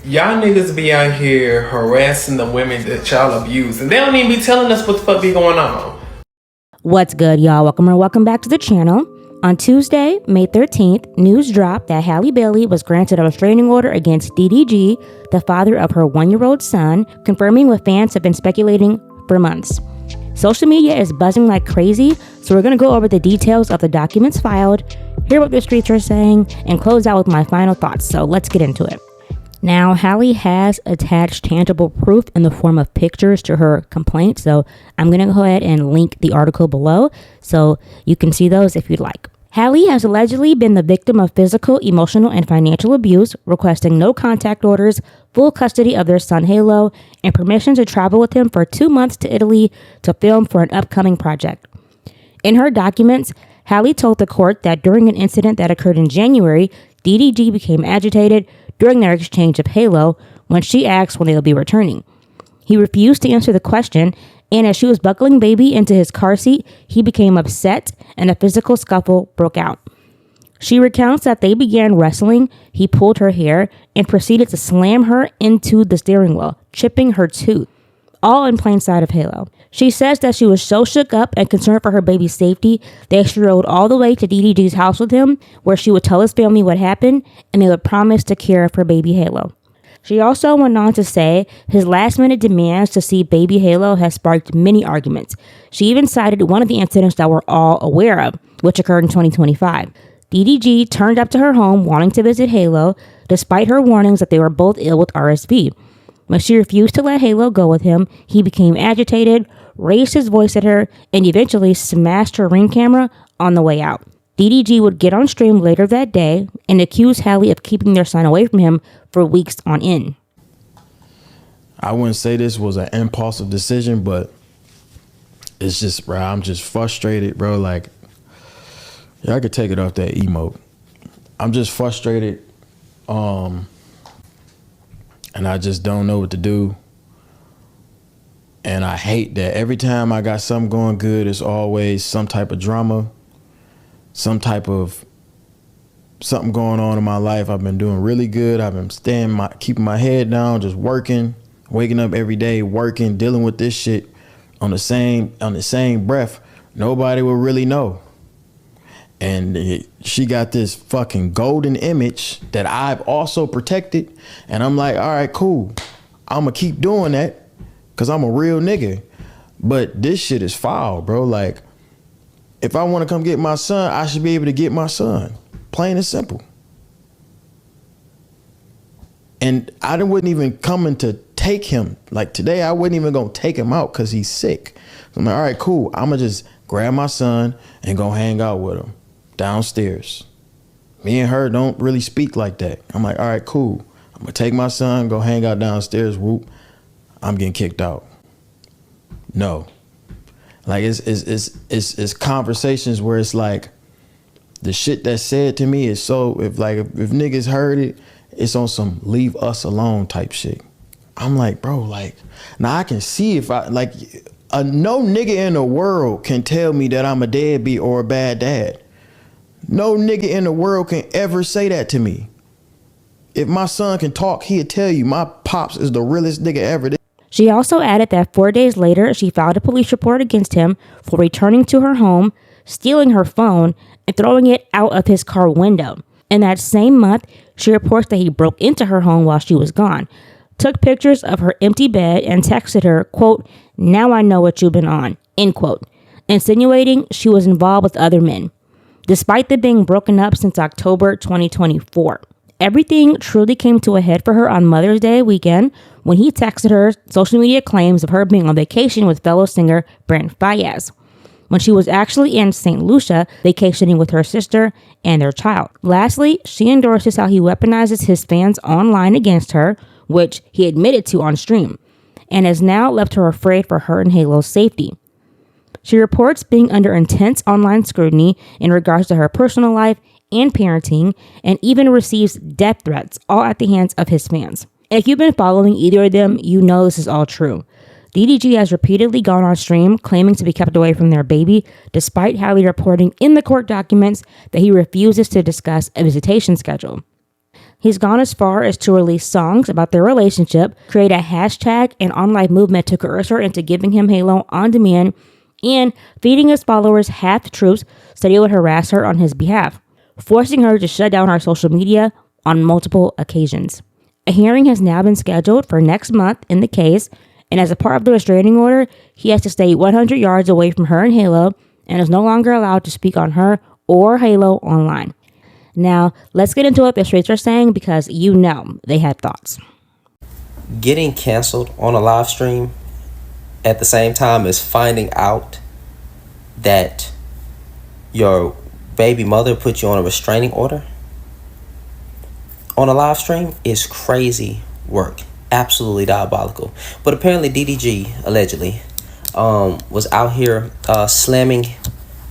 Y'all niggas be out here harassing the women that y'all abuse, and they don't even be telling us what the fuck be going on. What's good, y'all? Welcome back to the channel. On Tuesday, May 13th, news dropped that Halle Bailey was granted a restraining order against DDG, the father of her 1-year-old son, confirming what fans have been speculating for months. Social media is buzzing like crazy, so we're going to go over the details of the documents filed, hear what the streets are saying, and close out with my final thoughts, so let's get into it. Now, Halle has attached tangible proof in the form of pictures to her complaint, so I'm going to go ahead and link the article below so you can see those if you'd like. Halle has allegedly been the victim of physical, emotional, and financial abuse, requesting no contact orders, full custody of their son Halo, and permission to travel with him for 2 months to Italy to film for an upcoming project. In her documents, Halle told the court that during an incident that occurred in January, DDG became agitated during their exchange of Halo when she asked when they'll be returning. He refused to answer the question, and as she was buckling baby into his car seat, he became upset and a physical scuffle broke out. She recounts that they began wrestling, he pulled her hair, and proceeded to slam her into the steering wheel, chipping her tooth, all in plain sight of Halo. She says that she was so shook up and concerned for her baby's safety that she rode all the way to DDG's house with him, where she would tell his family what happened, and they would promise to care for baby Halo. She also went on to say his last-minute demands to see baby Halo has sparked many arguments. She even cited one of the incidents that we're all aware of, which occurred in 2025. DDG turned up to her home wanting to visit Halo, despite her warnings that they were both ill with RSV. When she refused to let Halo go with him, he became agitated, raised his voice at her, and eventually smashed her Ring camera on the way out. DDG would get on stream later that day and accuse Halle of keeping their son away from him for weeks on end. I wouldn't say this was an impulsive decision, but it's just, bro, I'm just frustrated, bro. Like, yeah, I could take it off that emote. I'm just frustrated. And I just don't know what to do. And I hate that every time I got something going good, it's always some type of drama, some type of something going on in my life. I've been doing really good. I've been keeping my head down, just working, waking up every day, working, dealing with this shit on the same breath. Nobody will really know. And she got this fucking golden image that I've also protected. And I'm like, all right, cool. I'm going to keep doing that because I'm a real nigga. But this shit is foul, bro. Like, if I want to come get my son, I should be able to get my son. Plain and simple. And I wasn't even coming to take him. Like today, I wasn't even going to take him out because he's sick. So I'm like, all right, cool. I'm going to just grab my son and go hang out with him. Downstairs. Me and her don't really speak like that. I'm like, all right, cool. I'm gonna take my son, go hang out downstairs. Whoop, I'm getting kicked out. No, like it's conversations where it's like the shit that's said to me is so if niggas heard it, it's on some leave us alone type shit. I'm like, bro, like now I can see if I like no nigga in the world can tell me that I'm a deadbeat or a bad dad. No nigga in the world can ever say that to me. If my son can talk, he'll tell you my pops is the realest nigga ever. She also added that 4 days later, she filed a police report against him for returning to her home, stealing her phone, and throwing it out of his car window. In that same month, she reports that he broke into her home while she was gone, took pictures of her empty bed, and texted her, quote, "Now I know what you've been on," end quote, insinuating she was involved with other men. Despite them being broken up since October 2024. Everything truly came to a head for her on Mother's Day weekend when he texted her social media claims of her being on vacation with fellow singer Brent Faiyaz, when she was actually in St. Lucia vacationing with her sister and their child. Lastly, she endorses how he weaponizes his fans online against her, which he admitted to on stream, and has now left her afraid for her and Halo's safety. She reports being under intense online scrutiny in regards to her personal life and parenting, and even receives death threats, all at the hands of his fans. If you've been following either of them, you know this is all true. DDG has repeatedly gone on stream claiming to be kept away from their baby, despite Halle reporting in the court documents that he refuses to discuss a visitation schedule. He's gone as far as to release songs about their relationship, create a hashtag and online movement to coerce her into giving him Halo on demand, and feeding his followers half-truths so they would harass her on his behalf, forcing her to shut down our social media on multiple occasions. A hearing has now been scheduled for next month in the case, and as a part of the restraining order, he has to stay 100 yards away from her and Halo and is no longer allowed to speak on her or Halo online. Now, let's get into what the streets are saying because you know they had thoughts. Getting canceled on a live stream at the same time as finding out that your baby mother put you on a restraining order on a live stream is crazy work. Absolutely diabolical. But apparently DDG, allegedly, was out here slamming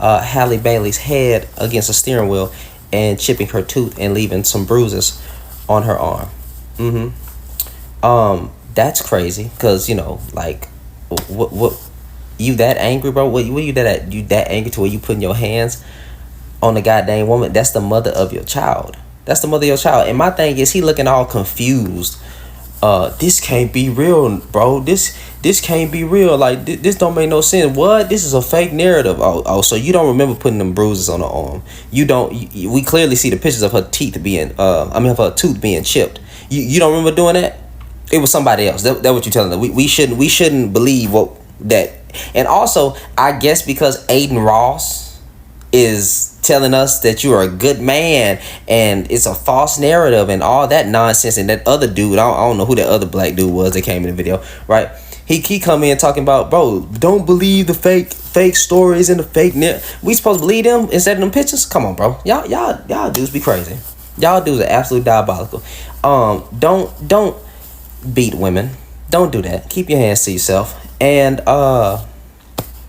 Halle Bailey's head against a steering wheel and chipping her tooth and leaving some bruises on her arm. That's crazy because, you know, like, what you that angry, bro? What you that you that angry to where you putting your hands on the goddamn woman? That's the mother of your child. That's the mother of your child. And my thing is, he looking all confused. This can't be real, bro. This can't be real. Like, this don't make no sense. What? This is a fake narrative. Oh, so you don't remember putting them bruises on her arm? You don't. We clearly see the pictures of her teeth being, of her tooth being chipped. You don't remember doing that? It was somebody else. That what you telling us. We shouldn't believe that. And also, I guess because Aiden Ross is telling us that you are a good man and it's a false narrative and all that nonsense, and that other dude, I don't know who that other black dude was that came in the video, right? He come in talking about, bro, don't believe the fake stories and the fake we supposed to believe them instead of them pictures? Come on, bro. Y'all dudes be crazy. Y'all dudes are absolutely diabolical. Don't beat women. Don't do that. Keep your hands to yourself. And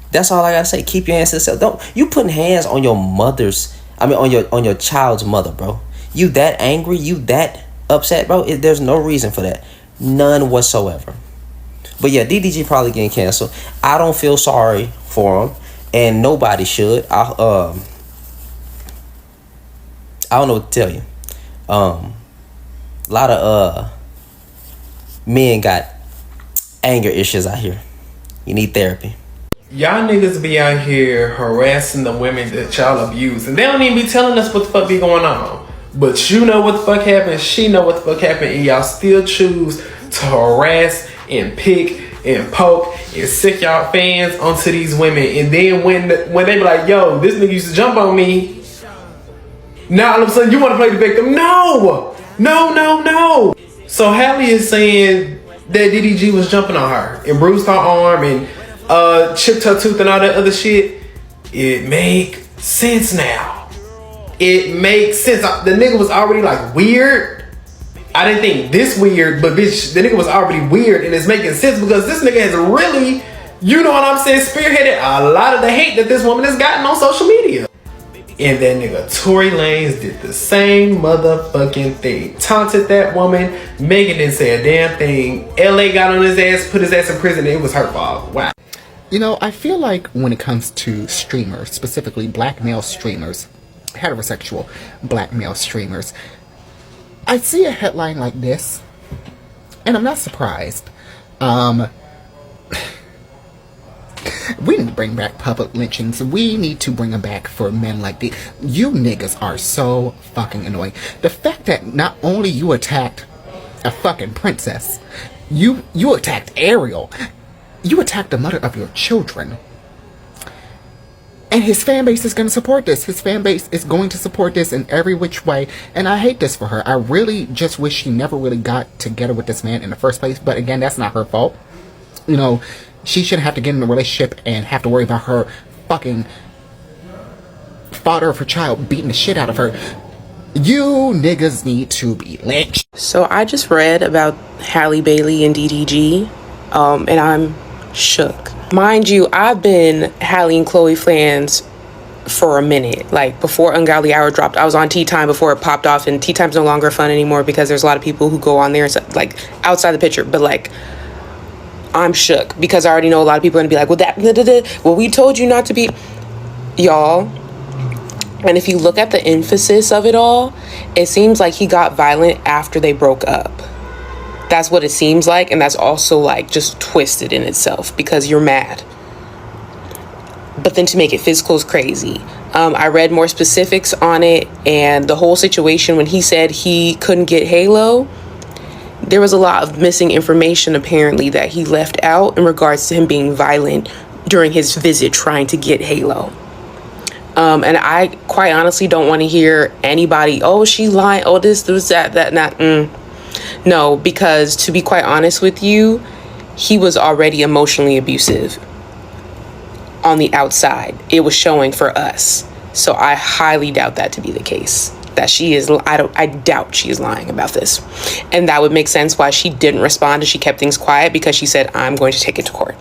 that's all I gotta say. Keep your hands to yourself. Don't you putting hands on your on your child's mother, bro. You that angry, you that upset, bro. There's no reason for that. None whatsoever. But yeah, DDG probably getting canceled. I don't feel sorry for him, and nobody should. I don't know what to tell you. A lot of men got anger issues out here. You need therapy. Y'all niggas be out here harassing the women that y'all abuse, and they don't even be telling us what the fuck be going on. But you know what the fuck happened, she know what the fuck happened, and y'all still choose to harass and pick and poke and sick y'all fans onto these women. And then when they be like, yo, this nigga used to jump on me, now all of a sudden you want to play the victim. No. So Halle is saying that DDG was jumping on her and bruised her arm and chipped her tooth and all that other shit. It make sense now. It makes sense. The nigga was already like weird. I didn't think this weird, but bitch, the nigga was already weird, and it's making sense because this nigga has really, you know what I'm saying, spearheaded a lot of the hate that this woman has gotten on social media. And that nigga Tory Lanez did the same motherfucking thing. Taunted that woman. Megan didn't say a damn thing. LA got on his ass, put his ass in prison, and it was her fault. Wow. You know, I feel like when it comes to streamers, specifically black male streamers, heterosexual black male streamers, I see a headline like this, and I'm not surprised. We need to bring back public lynchings. We need to bring them back for men like these. You niggas are so fucking annoying. The fact that not only you attacked a fucking princess, you attacked Ariel, you attacked the mother of your children. And his fan base is going to support this. His fan base is going to support this in every which way. And I hate this for her. I really just wish she never really got together with this man in the first place. But again, that's not her fault. You know, she shouldn't have to get in a relationship and have to worry about her fucking father of her child beating the shit out of her. You niggas need to be lynched. So I just read about Halle Bailey and DDG, and I'm shook. Mind you, I've been Halle and Chloe fans for a minute. Like, before Ungodly Hour dropped, I was on Tea Time before it popped off, and Tea Time's no longer fun anymore because there's a lot of people who go on there and stuff, like, outside the picture. But, like, I'm shook because I already know a lot of people are going to be like, well, we told you not to be. Y'all, And if you look at the emphasis of it all, it seems like he got violent after they broke up. That's what it seems like, and that's also like just twisted in itself because you're mad. But then to make it physical is crazy. I read more specifics on it, and the whole situation when he said he couldn't get Halo, there was a lot of missing information apparently that he left out in regards to him being violent during his visit trying to get Halo. And I quite honestly don't want to hear anybody, oh, she's lying, oh, this, that. No, because to be quite honest with you, he was already emotionally abusive on the outside. It was showing for us. So I highly doubt that to be the case. That she is, I doubt she is lying about this. And that would make sense why she didn't respond and she kept things quiet, because she said, I'm going to take it to court.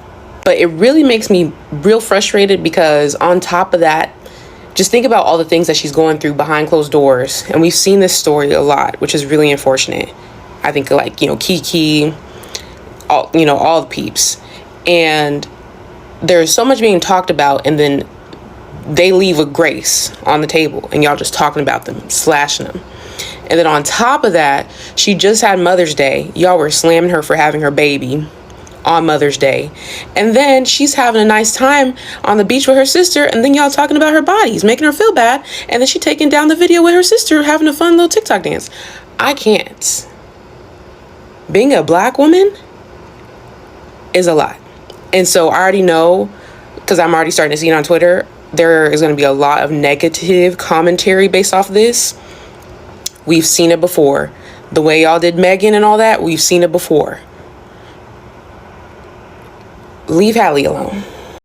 But it really makes me real frustrated because on top of that, just think about all the things that she's going through behind closed doors. And we've seen this story a lot, which is really unfortunate. I think like, Kiki, all the peeps. And there's so much being talked about, and then they leave a grace on the table and y'all just talking about them, slashing them. And then on top of that, she just had Mother's Day. Y'all were slamming her for having her baby on Mother's Day. And then she's having a nice time on the beach with her sister, and then y'all talking about her bodies, making her feel bad. And then she taking down the video with her sister having a fun little TikTok dance. I can't. Being a black woman is a lot. And so I already know, because I'm already starting to see it on Twitter, there is going to be a lot of negative commentary based off of this. We've seen it before. The way y'all did Megan and all that, we've seen it before. Leave Halle alone.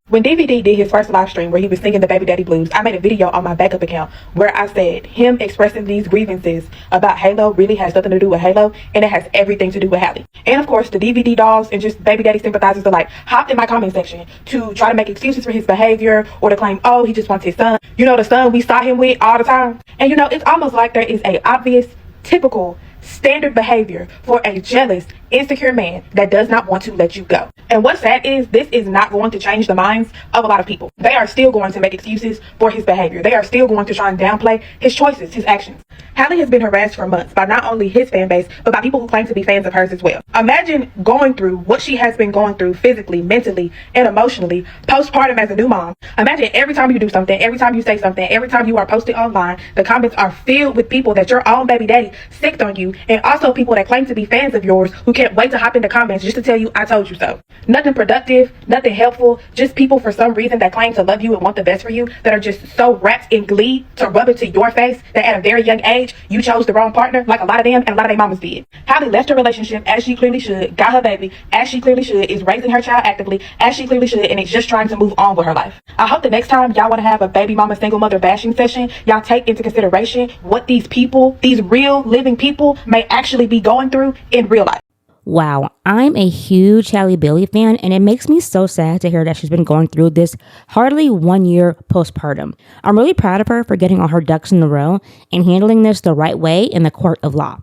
When DVD did his first live stream where he was singing the Baby Daddy Blues, I made a video on my backup account where I said him expressing these grievances about Halo really has nothing to do with Halo, and it has everything to do with Halle. And of course, the DVD dolls and just Baby Daddy sympathizers alike hopped in my comment section to try to make excuses for his behavior or to claim, oh, he just wants his son. The son we saw him with all the time. And it's almost like there is a obvious, typical, standard behavior for a jealous, insecure man that does not want to let you go. And what's sad is this is not going to change the minds of a lot of people. They are still going to make excuses for his behavior. They are still going to try and downplay his choices, his actions. Halle has been harassed for months by not only his fan base, but by people who claim to be fans of hers as well. Imagine going through what she has been going through physically, mentally, and emotionally postpartum as a new mom. Imagine every time you do something, every time you say something, every time you are posted online, the comments are filled with people that your own baby daddy sicked on you, and also people that claim to be fans of yours who can't wait to hop in the comments just to tell you, I told you so. Nothing productive, nothing helpful, just people for some reason that claim to love you and want the best for you that are just so wrapped in glee to rub it to your face that at a very young age, you chose the wrong partner, like a lot of them and a lot of their mamas did. Halle left her relationship as she clearly should, got her baby as she clearly should, is raising her child actively as she clearly should, and is just trying to move on with her life. I hope the next time y'all want to have a baby mama single mother bashing session, y'all take into consideration what these people, these real living people, may actually be going through in real life. Wow, I'm a huge Halle Bailey fan, and it makes me so sad to hear that she's been going through this hardly 1 year postpartum. I'm really proud of her for getting all her ducks in a row and handling this the right way in the court of law.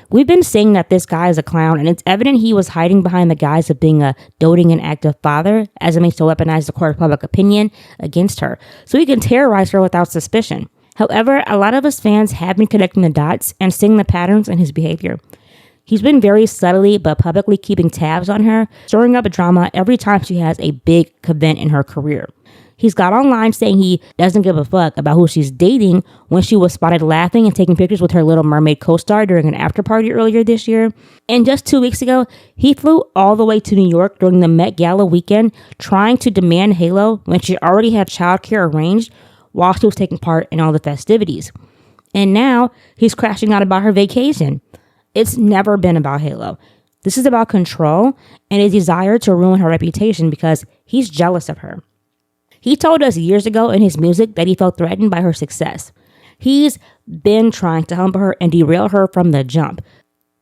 We've been saying that this guy is a clown, and it's evident he was hiding behind the guise of being a doting and active father as a means to weaponize the court of public opinion against her, so he can terrorize her without suspicion. However, a lot of us fans have been connecting the dots and seeing the patterns in his behavior. He's been very subtly but publicly keeping tabs on her, stirring up drama every time she has a big event in her career. He's got online saying he doesn't give a fuck about who she's dating when she was spotted laughing and taking pictures with her Little Mermaid co-star during an after party earlier this year. And just 2 weeks ago, he flew all the way to New York during the Met Gala weekend trying to demand Halo when she already had childcare arranged while she was taking part in all the festivities. And now he's crashing out about her vacation. It's never been about Halo. This is about control and a desire to ruin her reputation because he's jealous of her. He told us years ago in his music that he felt threatened by her success. He's been trying to humble her and derail her from the jump.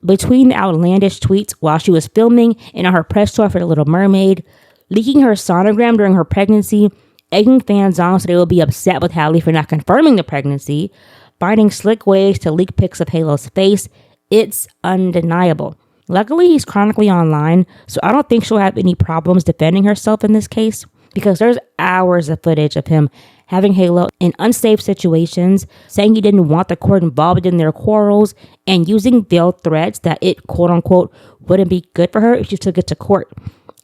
Between the outlandish tweets while she was filming and on her press tour for The Little Mermaid, leaking her sonogram during her pregnancy, egging fans on so they will be upset with Halle for not confirming the pregnancy, finding slick ways to leak pics of Halo's face, it's undeniable. Luckily, he's chronically online, so I don't think she'll have any problems defending herself in this case. because there's hours of footage of him having Halo in unsafe situations, saying he didn't want the court involved in their quarrels, and using veiled threats that it, quote unquote, wouldn't be good for her if she took it to court,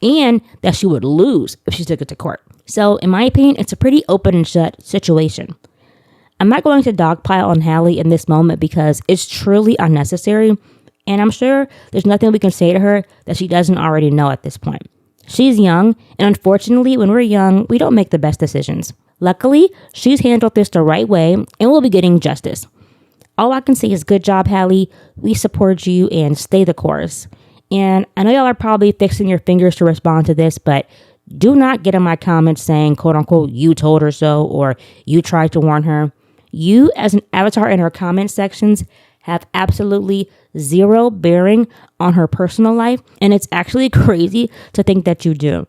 and that she would lose if she took it to court. So, in my opinion, it's a pretty open and shut situation. I'm not going to dogpile on Halle in this moment because it's truly unnecessary, and I'm sure there's nothing we can say to her that she doesn't already know at this point. She's young, and unfortunately, when we're young, we don't make the best decisions. Luckily, she's handled this the right way and will be getting justice. All I can say is good job, Halle. We support you and stay the course. And I know y'all are probably fixing your fingers to respond to this, but do not get in my comments saying, quote unquote, you told her so, or you tried to warn her. You, as an avatar in her comment sections, have absolutely zero bearing on her personal life, and it's actually crazy to think that you do.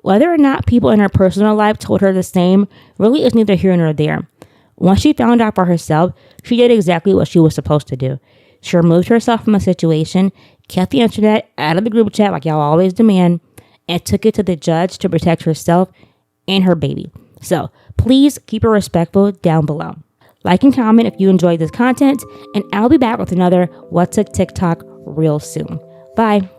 Whether or not people in her personal life told her the same really is neither here nor there. Once she found out for herself, she did exactly what she was supposed to do. She removed herself from a situation, kept the internet out of the group chat like y'all always demand, and took it to the judge to protect herself and her baby. So please keep her respectful down below. Like and comment if you enjoyed this content, and I'll be back with another What's a TikTok real soon. Bye.